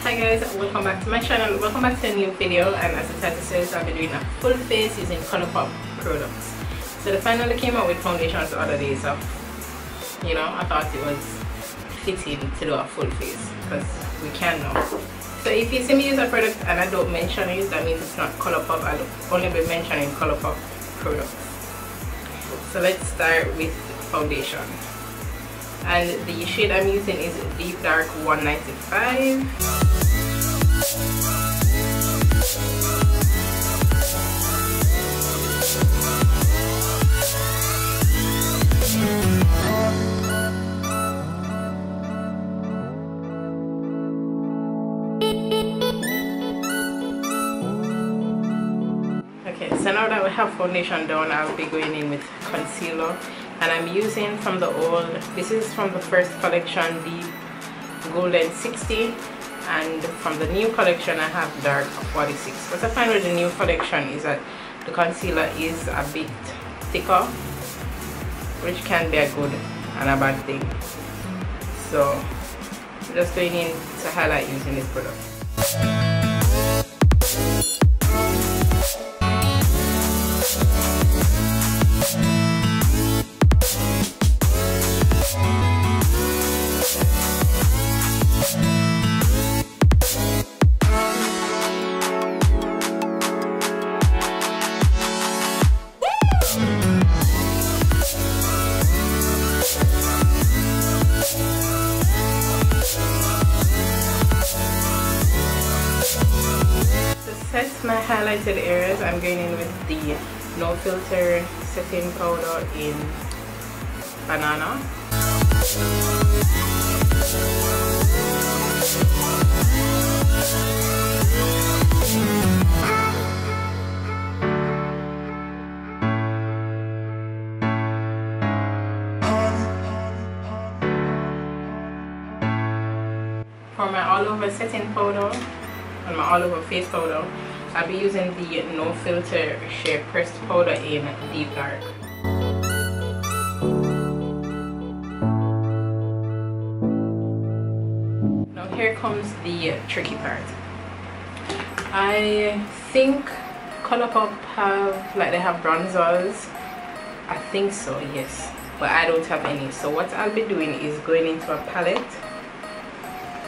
Hi guys, welcome back to my channel. Welcome back to a new video, and as the title says, I'll be doing a full face using Colourpop products. So they finally came out with foundations the other day, so you know, I thought it was fitting to do a full face because we can now. So if you see me use a product and I don't mention it, that means it's not Colourpop. I'll only be mentioning Colourpop products. So let's start with foundation. And the shade I'm using is Deep Dark 195. Okay, so now that we have foundation down, I'll be going in with concealer. And I'm using from the old, this is from the first collection, Deep Golden 60, and from the new collection I have Dark 46. What I find with the new collection is that the concealer is a bit thicker, which can be a good and a bad thing. So I'm just going in to highlight using this product. My highlighted areas, I'm going in with the No Filter setting powder in Banana. For my all over setting powder and my all over face powder, I'll be using the No Filter Shea Pressed Powder in Deep Dark. Now here comes the tricky part. I think Colourpop they have bronzers. I think so, yes. But I don't have any. So what I'll be doing is going into a palette.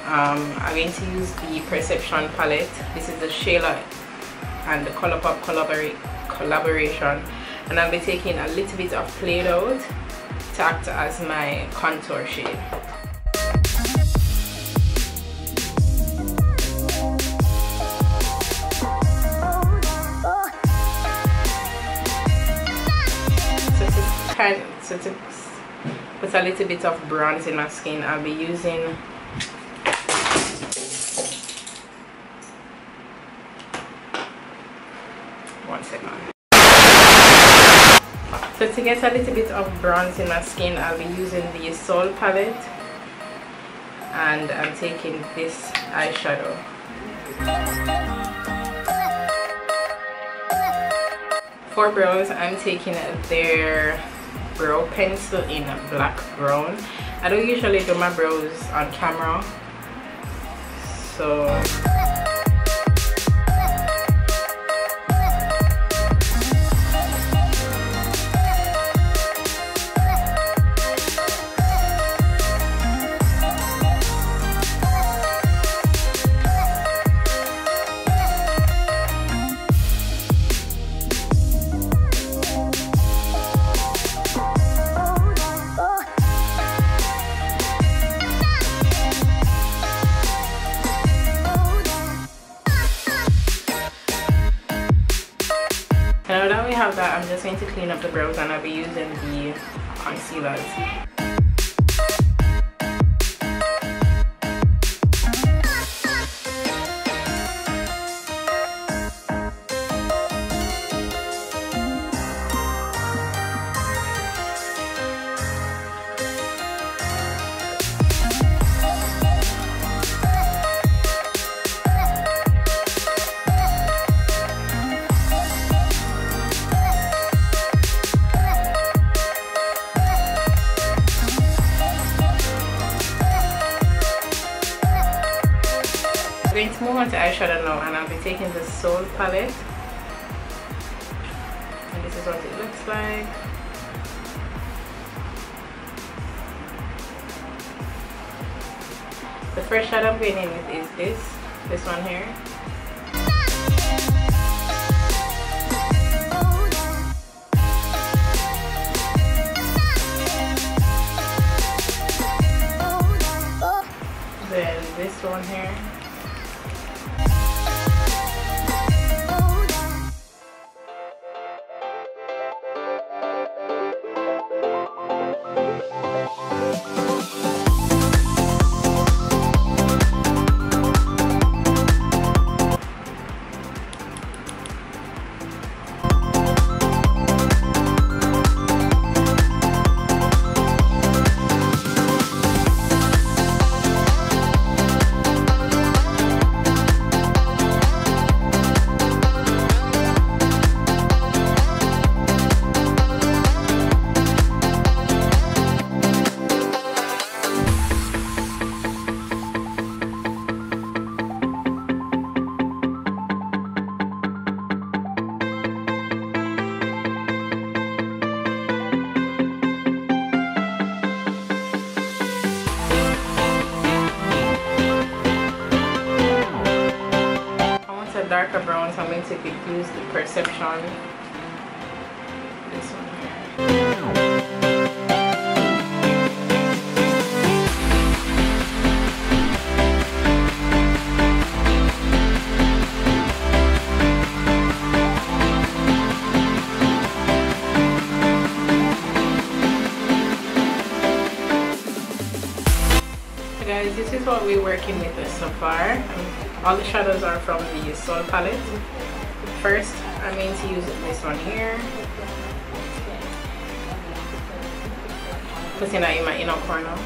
I'm going to use the Perception palette. This is the Shayla and the Colourpop collaboration, and I'll be taking a little bit of Played Out to act as my contour shade. So to put a little bit of bronze in my skin, I'll be using So to get a little bit of bronze in my skin, I'll be using the Soul palette, and I'm taking this eyeshadow. For brows, I'm taking their brow pencil in black brown. I don't usually do my brows on camera, so now that we have that, I'm just going to clean up the brows, and I'll be using the concealers. going to move on to eyeshadow now, and I'll be taking the Soul palette, and this is what it looks like. The first shadow I'm going in with is this one here. Then this one here. Darker brown, so I'm going to use the Perception, this one here. So guys, this is what we're working with so far. All the shadows are from the Soul palette. First, I'm going to use this one here. Putting that in my inner corner.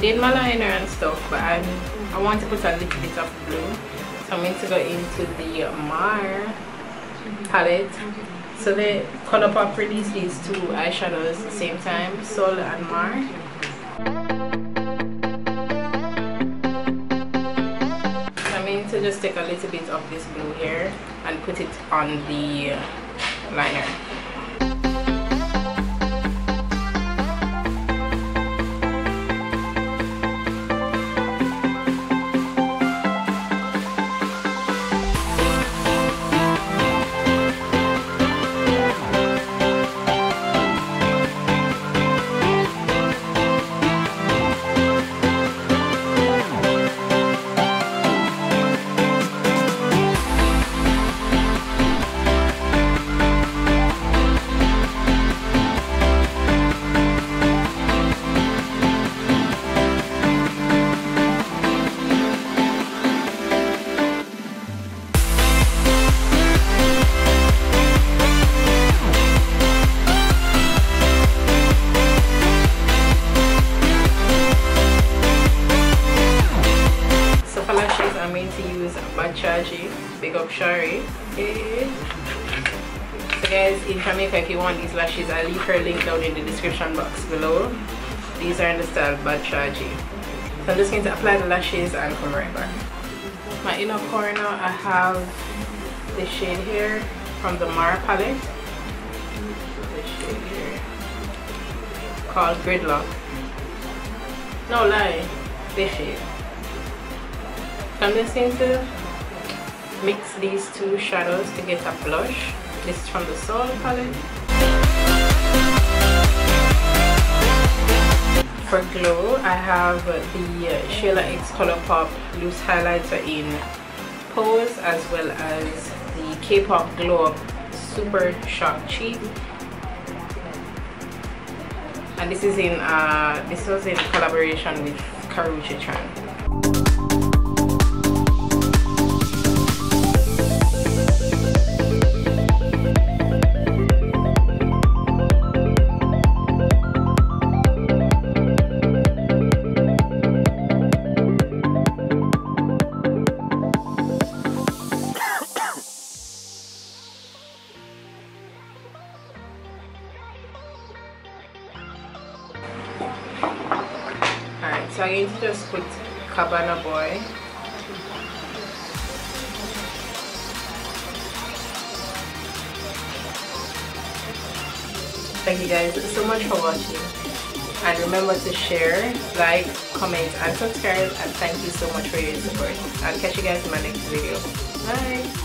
Did my liner and stuff, but I want to put a little bit of blue, so I'm going to go into the Mar palette. So the Colourpop released these two eyeshadows at the same time, Soul and Mar. So I'm going to just take a little bit of this blue here and put it on the liner. Big up Shari. Okay. So guys, in Jamaica, if you want these lashes, I'll leave her link down in the description box below. These are in the style Bad Chargy. So I'm just going to apply the lashes and come right back. My inner corner, I have this shade here from the Mar palette. This shade here called Gridlock. No lie, this shade. So I'm just going to mix these two shadows to get a blush. This is from the Soul palette. For glow, I have the Sheila X Colourpop loose highlighter in Pose, as well as the K-Pop Glow Up super short cheek, and this is in this was in collaboration with JHEN. Alright, so I'm going to just put Cabana Boy. Thank you guys so much for watching, and remember to share, like, comment and subscribe, and thank you so much for your support. I'll catch you guys in my next video. Bye.